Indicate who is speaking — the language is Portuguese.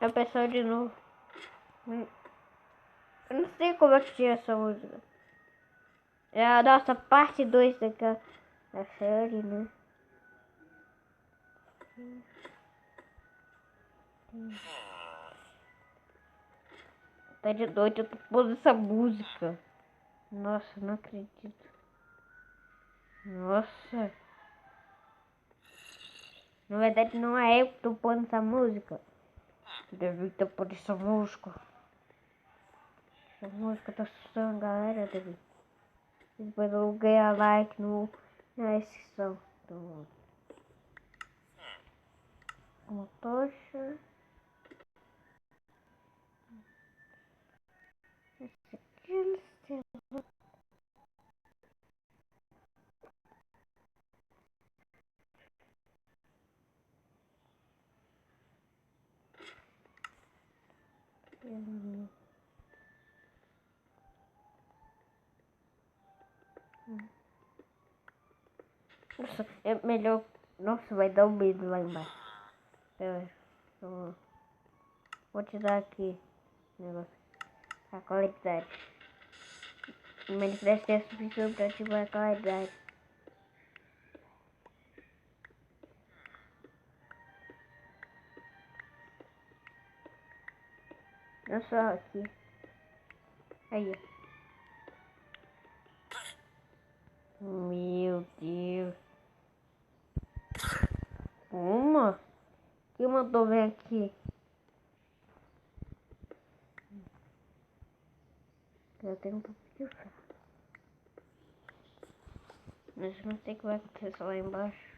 Speaker 1: A pessoa de novo. Eu não sei como é que tira essa música. É a nossa parte 2 daquela da série, né? Tá de noite, eu tô pondo essa música. Nossa, não acredito. Nossa. Na verdade não é eu que tô pondo essa música. Deve estar pondo essa música. Essa música tá assustando a galera, David. Depois eu ganhar like na inscrição. Então, uma tocha. Esse aqui não sei. Nossa, é melhor. Nossa, vai dar um medo lá embaixo. Eu vou tirar aqui o negócio. A qualidade. O Minecraft é suficiente pra ativar a qualidade. Não só aqui. Aí, ó. Meu Deus. Uma? Quem mandou vir aqui? Eu tenho um pouco de fé. Mas eu não sei o que vai acontecer lá embaixo.